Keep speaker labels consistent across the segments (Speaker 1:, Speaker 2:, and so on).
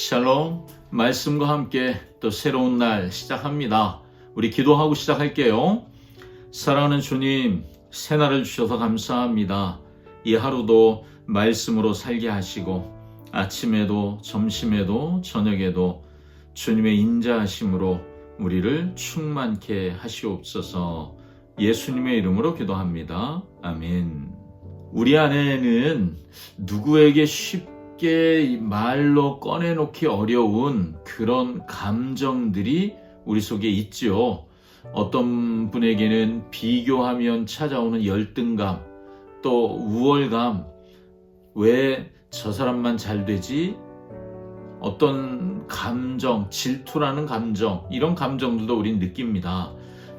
Speaker 1: 샬롬, 말씀과 함께 또 새로운 날 시작합니다. 우리 기도하고 시작할게요. 사랑하는 주님, 새날을 주셔서 감사합니다. 이 하루도 말씀으로 살게 하시고 아침에도 점심에도 저녁에도 주님의 인자하심으로 우리를 충만케 하시옵소서. 예수님의 이름으로 기도합니다. 아멘. 우리 안에는 누구에게 쉽게 말로 꺼내놓기 어려운 그런 감정들이 우리 속에 있지요. 어떤 분에게는 비교하면 찾아오는 열등감, 또 우월감, 왜 저 사람만 잘 되지? 어떤 감정, 질투라는 감정, 이런 감정들도 우린 느낍니다.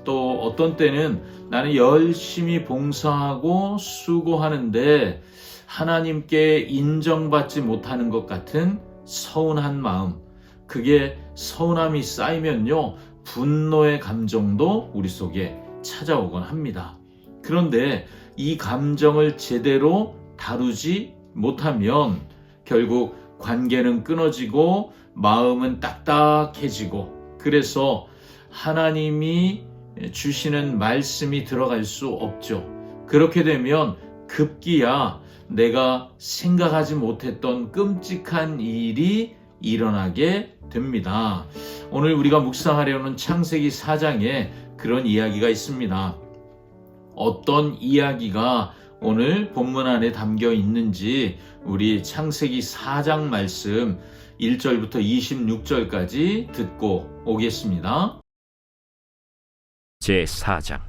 Speaker 1: 또 어떤 때는 나는 열심히 봉사하고 수고하는데 하나님께 인정받지 못하는 것 같은 서운한 마음, 그게 서운함이 쌓이면요, 분노의 감정도 우리 속에 찾아오곤 합니다. 그런데 이 감정을 제대로 다루지 못하면 결국 관계는 끊어지고 마음은 딱딱해지고, 그래서 하나님이 주시는 말씀이 들어갈 수 없죠. 그렇게 되면 급기야 내가 생각하지 못했던 끔찍한 일이 일어나게 됩니다. 오늘 우리가 묵상하려는 창세기 4장에 그런 이야기가 있습니다. 어떤 이야기가 오늘 본문 안에 담겨 있는지 우리 창세기 4장 말씀 1절부터 26절까지 듣고 오겠습니다.
Speaker 2: 제4장.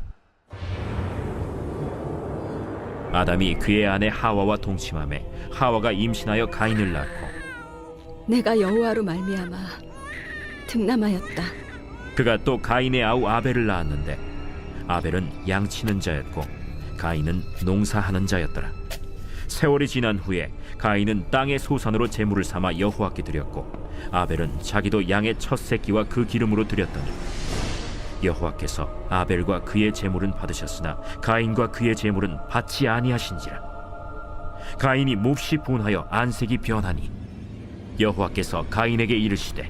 Speaker 2: 아담이 그의 아내 하와와 동침하매 하와가 임신하여 가인을 낳고,
Speaker 3: 내가 여호와로 말미암아 득남하였다.
Speaker 2: 그가 또 가인의 아우 아벨을 낳았는데 아벨은 양치는 자였고 가인은 농사하는 자였더라. 세월이 지난 후에 가인은 땅의 소산으로 제물을 삼아 여호와께 드렸고 아벨은 자기도 양의 첫 새끼와 그 기름으로 드렸더니 여호와께서 아벨과 그의 제물은 받으셨으나 가인과 그의 제물은 받지 아니하신지라. 가인이 몹시 분하여 안색이 변하니 여호와께서 가인에게 이르시되,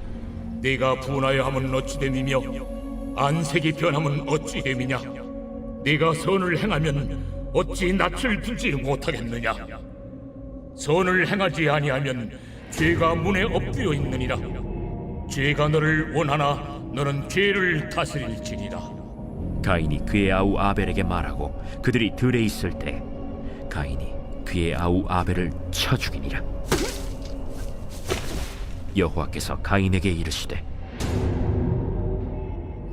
Speaker 4: 네가 분하여 함은 어찌 됨이며 안색이 변함은 어찌 됨이냐? 네가 선을 행하면 어찌 낯을 들지 못하겠느냐? 선을 행하지 아니하면 죄가 문에 엎드려 있느니라. 죄가 너를 원하나 너는 죄를 다스릴지니라.
Speaker 2: 가인이 그의 아우 아벨에게 말하고 그들이 들에 있을 때 가인이 그의 아우 아벨을 쳐 죽이니라. 여호와께서 가인에게 이르시되,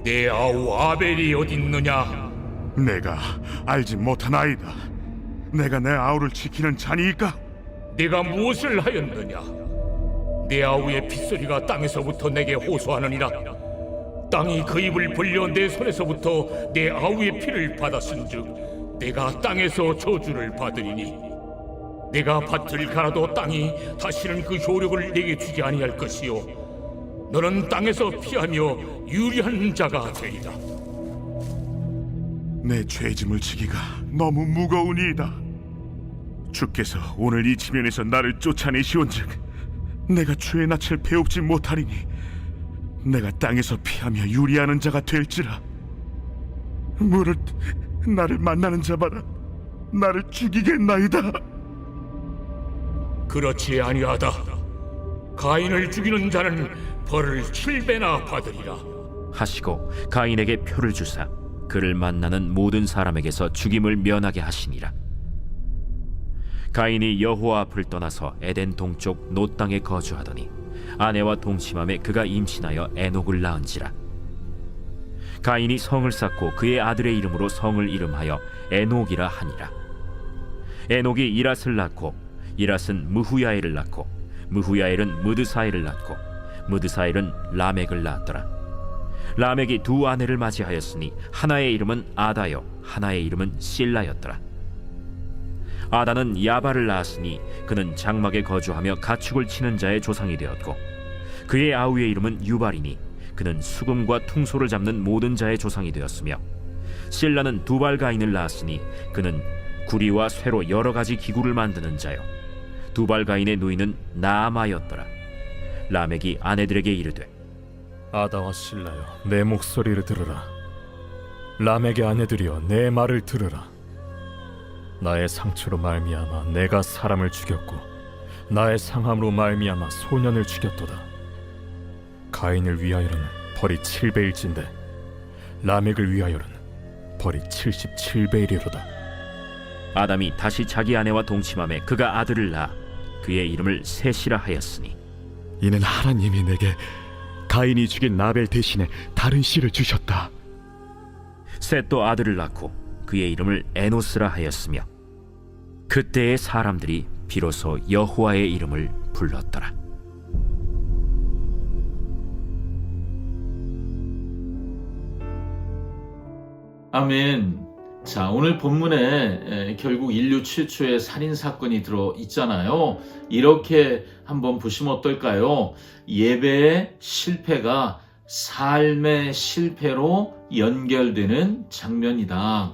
Speaker 4: 내 아우 아벨이 어딨느냐?
Speaker 5: 내가 알지 못하나이다. 내가 내 아우를 지키는 자니이까?
Speaker 4: 네가 무엇을 하였느냐? 내 아우의 핏소리가 땅에서부터 내게 호소하느니라. 땅이 그 입을 벌려 내 손에서부터 내 아우의 피를 받았은즉 내가 땅에서 저주를 받으리니 내가 밭을 갈아도 땅이 다시는 그 효력을 내게 주지 아니할 것이요 너는 땅에서 피하며 유리한 자가 되리라.
Speaker 5: 내 죄짐을 지기가 너무 무거우니이다. 주께서 오늘 이 지면에서 나를 쫓아내시온즉 내가 주의 낯을 배웁지 못하리니 내가 땅에서 피하며 유리하는 자가 될지라. 무릇 나를 만나는 자마다 나를 죽이겠나이다.
Speaker 4: 그렇지 아니하다. 가인을 죽이는 자는 벌을 7배나 받으리라.
Speaker 2: 하시고 가인에게 표를 주사 그를 만나는 모든 사람에게서 죽임을 면하게 하시니라. 가인이 여호와 앞을 떠나서 에덴 동쪽 노 땅에 거주하더니 아내와 동침함에 그가 임신하여 에녹을 낳은지라. 가인이 성을 쌓고 그의 아들의 이름으로 성을 이름하여 에녹이라 하니라. 에녹이 이랏을 낳고 이랏은 무후야엘을 낳고 무후야엘은 무드사엘을 낳고 무드사엘은 라멕을 낳았더라. 라멕이 두 아내를 맞이하였으니 하나의 이름은 아다요 하나의 이름은 실라였더라. 아다는 야발을 낳았으니 그는 장막에 거주하며 가축을 치는 자의 조상이 되었고 그의 아우의 이름은 유발이니 그는 수금과 퉁소를 잡는 모든 자의 조상이 되었으며 실라는 두발가인을 낳았으니 그는 구리와 쇠로 여러 가지 기구를 만드는 자요 두발가인의 누이는 나아마였더라. 라멕이 아내들에게 이르되
Speaker 6: 아다와 실라여, 내 목소리를 들으라. 라멕의 아내들이여, 내 말을 들으라. 나의 상처로 말미암아 내가 사람을 죽였고 나의 상함으로 말미암아 소년을 죽였도다. 가인을 위하여는 벌이 7배일진데 라멕을 위하여는 벌이 77배이리로다.
Speaker 2: 아담이 다시 자기 아내와 동침함에 그가 아들을 낳아 그의 이름을 셋이라 하였으니
Speaker 7: 이는 하나님이 내게 가인이 죽인 나벨 대신에 다른 씨를 주셨다.
Speaker 2: 셋도 아들을 낳고 그의 이름을 에노스라 하였으며 그때의 사람들이 비로소 여호와의 이름을 불렀더라.
Speaker 1: 아멘. 자, 오늘 본문에 결국 인류 최초의 살인 사건이 들어 있잖아요. 이렇게 한번 보시면 어떨까요? 예배의 실패가 삶의 실패로 연결되는 장면이다.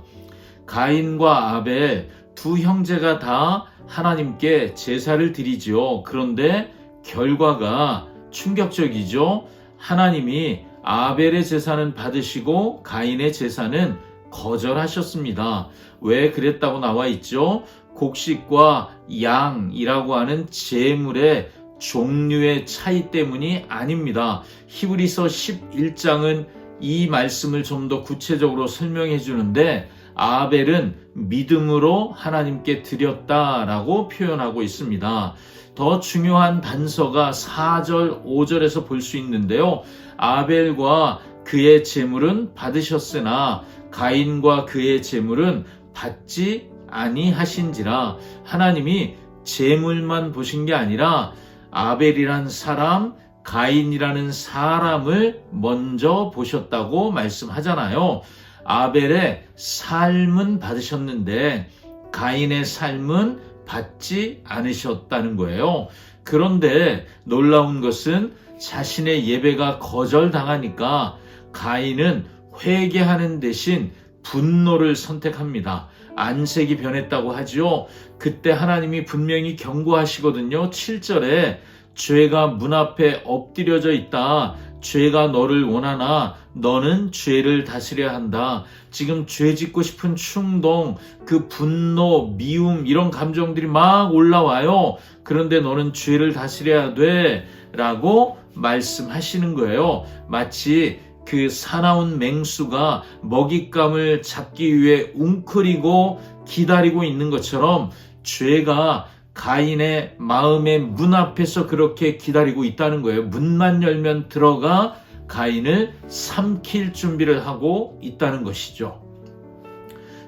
Speaker 1: 가인과 아벨 두 형제가 다 하나님께 제사를 드리지요. 그런데 결과가 충격적이죠. 하나님이 아벨의 제사는 받으시고 가인의 제사는 거절하셨습니다. 왜 그랬다고 나와 있죠? 곡식과 양이라고 하는 제물의 종류의 차이 때문이 아닙니다. 히브리서 11장은 이 말씀을 좀 더 구체적으로 설명해 주는데 아벨은 믿음으로 하나님께 드렸다라고 표현하고 있습니다. 더 중요한 단서가 4절, 5절에서 볼 수 있는데요. 아벨과 그의 제물은 받으셨으나 가인과 그의 제물은 받지 아니하신지라. 하나님이 제물만 보신 게 아니라 아벨이란 사람, 가인이라는 사람을 먼저 보셨다고 말씀하잖아요. 아벨의 삶은 받으셨는데 가인의 삶은 받지 않으셨다는 거예요. 그런데 놀라운 것은 자신의 예배가 거절당하니까 가인은 회개하는 대신 분노를 선택합니다. 안색이 변했다고 하죠. 그때 하나님이 분명히 경고하시거든요. 7절에 죄가 문 앞에 엎드려져 있다. 죄가 너를 원하나 너는 죄를 다스려야 한다. 지금 죄 짓고 싶은 충동, 그 분노, 미움 이런 감정들이 막 올라와요. 그런데 너는 죄를 다스려야 돼 라고 말씀하시는 거예요. 마치 그 사나운 맹수가 먹잇감을 잡기 위해 웅크리고 기다리고 있는 것처럼 죄가 가인의 마음의 문 앞에서 그렇게 기다리고 있다는 거예요. 문만 열면 들어가 가인을 삼킬 준비를 하고 있다는 것이죠.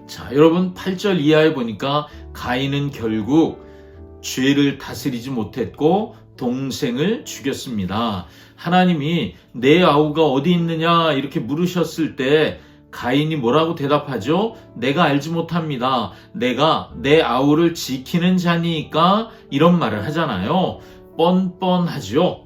Speaker 1: 자, 여러분 8절 이하에 보니까 가인은 결국 죄를 다스리지 못했고 동생을 죽였습니다. 하나님이 내 아우가 어디 있느냐 이렇게 물으셨을 때 가인이 뭐라고 대답하죠? 내가 알지 못합니다. 내가 내 아우를 지키는 자니까 이런 말을 하잖아요. 뻔뻔하죠.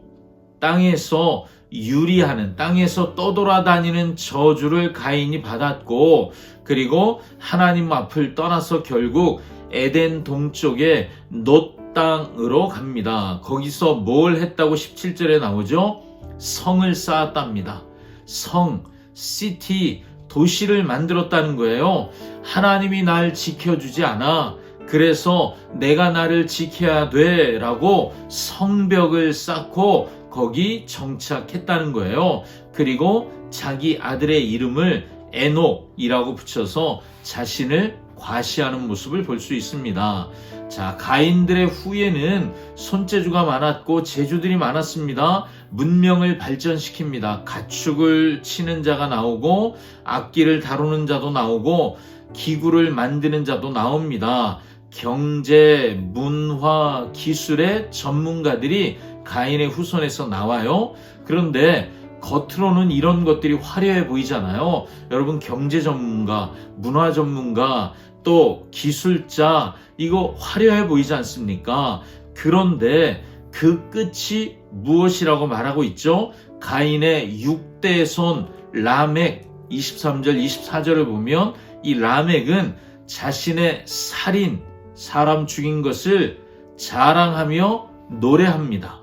Speaker 1: 땅에서 유리하는, 땅에서 떠돌아다니는 저주를 가인이 받았고, 그리고 하나님 앞을 떠나서 결국 에덴 동쪽의 놋 땅으로 갑니다. 거기서 뭘 했다고 17절에 나오죠? 성을 쌓았답니다. 성, 시티, 도시를 만들었다는 거예요. 하나님이 날 지켜주지 않아. 그래서 내가 나를 지켜야 돼 라고 성벽을 쌓고 거기 정착했다는 거예요. 그리고 자기 아들의 이름을 에녹이라고 붙여서 자신을 과시하는 모습을 볼 수 있습니다. 자, 가인들의 후예는 손재주가 많았고 재주들이 많았습니다. 문명을 발전시킵니다. 가축을 치는 자가 나오고 악기를 다루는 자도 나오고 기구를 만드는 자도 나옵니다. 경제, 문화, 기술의 전문가들이 가인의 후손에서 나와요. 그런데 겉으로는 이런 것들이 화려해 보이잖아요. 여러분 경제 전문가, 문화 전문가, 또 기술자 이거 화려해 보이지 않습니까? 그런데 그 끝이 무엇이라고 말하고 있죠? 가인의 6대 손 라멕 23절 24절을 보면 이 라멕은 자신의 살인, 사람 죽인 것을 자랑하며 노래합니다.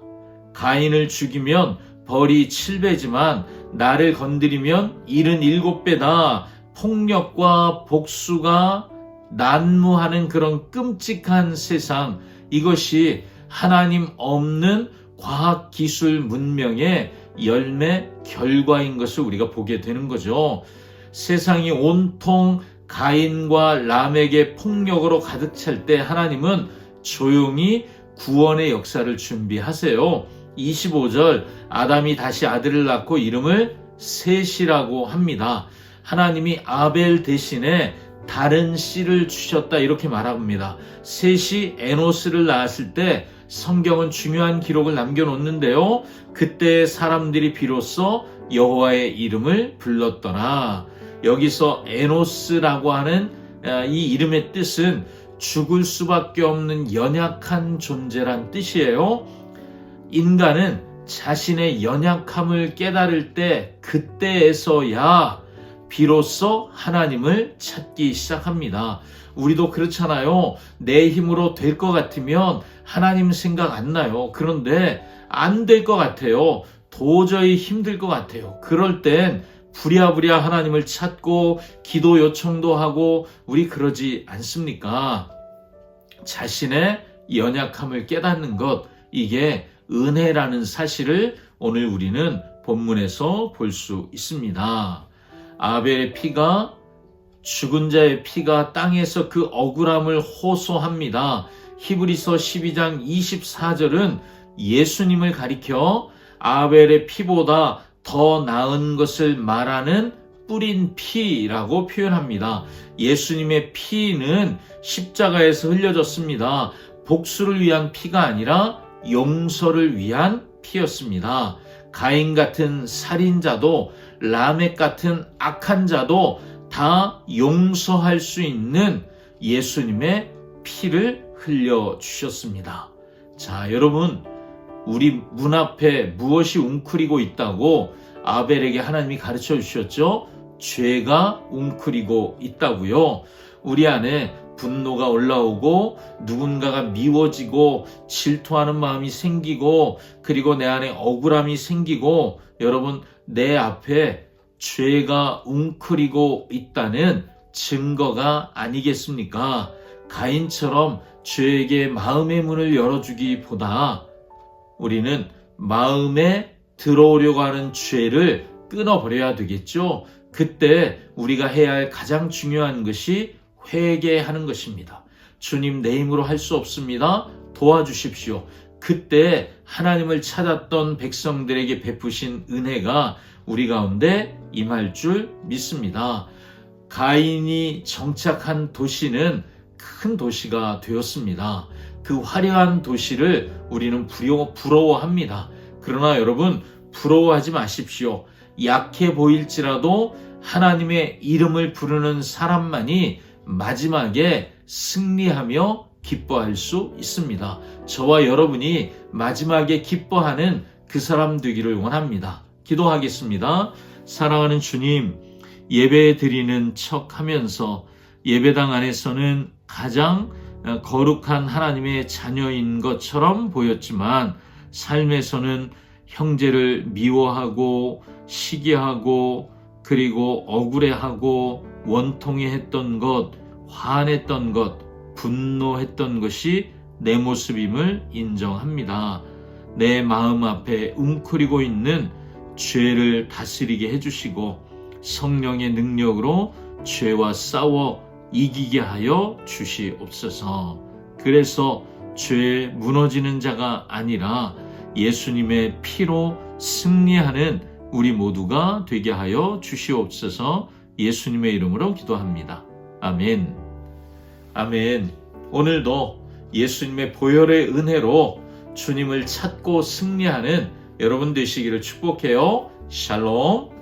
Speaker 1: 가인을 죽이면 벌이 7배지만 나를 건드리면 77배다. 폭력과 복수가 난무하는 그런 끔찍한 세상, 이것이 하나님 없는 과학기술 문명의 열매 결과인 것을 우리가 보게 되는 거죠. 세상이 온통 가인과 람에게 폭력으로 가득 찰 때 하나님은 조용히 구원의 역사를 준비하세요. 25절, 아담이 다시 아들을 낳고 이름을 셋이라고 합니다. 하나님이 아벨 대신에 다른 씨를 주셨다 이렇게 말합니다. 셋이 에노스를 낳았을 때 성경은 중요한 기록을 남겨놓는데요. 그때 사람들이 비로소 여호와의 이름을 불렀더라. 여기서 에노스라고 하는 이 이름의 뜻은 죽을 수밖에 없는 연약한 존재란 뜻이에요. 인간은 자신의 연약함을 깨달을 때 그때에서야 비로소 하나님을 찾기 시작합니다. 우리도 그렇잖아요. 내 힘으로 될 것 같으면 하나님 생각 안 나요. 그런데 안 될 것 같아요. 도저히 힘들 것 같아요. 그럴 땐 부랴부랴 하나님을 찾고 기도 요청도 하고 우리 그러지 않습니까? 자신의 연약함을 깨닫는 것, 이게 은혜라는 사실을 오늘 우리는 본문에서 볼 수 있습니다. 아벨의 피가, 죽은 자의 피가 땅에서 그 억울함을 호소합니다. 히브리서 12장 24절은 예수님을 가리켜 아벨의 피보다 더 나은 것을 말하는 뿌린 피라고 표현합니다. 예수님의 피는 십자가에서 흘려졌습니다. 복수를 위한 피가 아니라 용서를 위한 피였습니다. 가인 같은 살인자도 라멕 같은 악한 자도 다 용서할 수 있는 예수님의 피를 흘려주셨습니다. 자, 여러분, 우리 문 앞에 무엇이 웅크리고 있다고 아벨에게 하나님이 가르쳐 주셨죠? 죄가 웅크리고 있다고요. 우리 안에 분노가 올라오고 누군가가 미워지고 질투하는 마음이 생기고 그리고 내 안에 억울함이 생기고 여러분 내 앞에 죄가 웅크리고 있다는 증거가 아니겠습니까? 가인처럼 죄에게 마음의 문을 열어주기보다 우리는 마음에 들어오려고 하는 죄를 끊어버려야 되겠죠. 그때 우리가 해야 할 가장 중요한 것이 회개하는 것입니다. 주님, 내 힘으로 할 수 없습니다. 도와주십시오. 그때 하나님을 찾았던 백성들에게 베푸신 은혜가 우리 가운데 임할 줄 믿습니다. 가인이 정착한 도시는 큰 도시가 되었습니다. 그 화려한 도시를 우리는 부러워합니다. 그러나 여러분, 부러워하지 마십시오. 약해 보일지라도 하나님의 이름을 부르는 사람만이 마지막에 승리하며 기뻐할 수 있습니다. 저와 여러분이 마지막에 기뻐하는 그 사람 되기를 원합니다. 기도하겠습니다. 사랑하는 주님, 예배 드리는 척 하면서 예배당 안에서는 가장 거룩한 하나님의 자녀인 것처럼 보였지만 삶에서는 형제를 미워하고 시기하고 그리고 억울해하고 원통해했던 것, 화냈던 것, 분노했던 것이 내 모습임을 인정합니다. 내 마음 앞에 웅크리고 있는 죄를 다스리게 해주시고 성령의 능력으로 죄와 싸워 이기게 하여 주시옵소서. 그래서 죄에 무너지는 자가 아니라 예수님의 피로 승리하는 우리 모두가 되게 하여 주시옵소서. 예수님의 이름으로 기도합니다. 아멘. 아멘. 오늘도 예수님의 보혈의 은혜로 주님을 찾고 승리하는 여러분 되시기를 축복해요. 샬롬.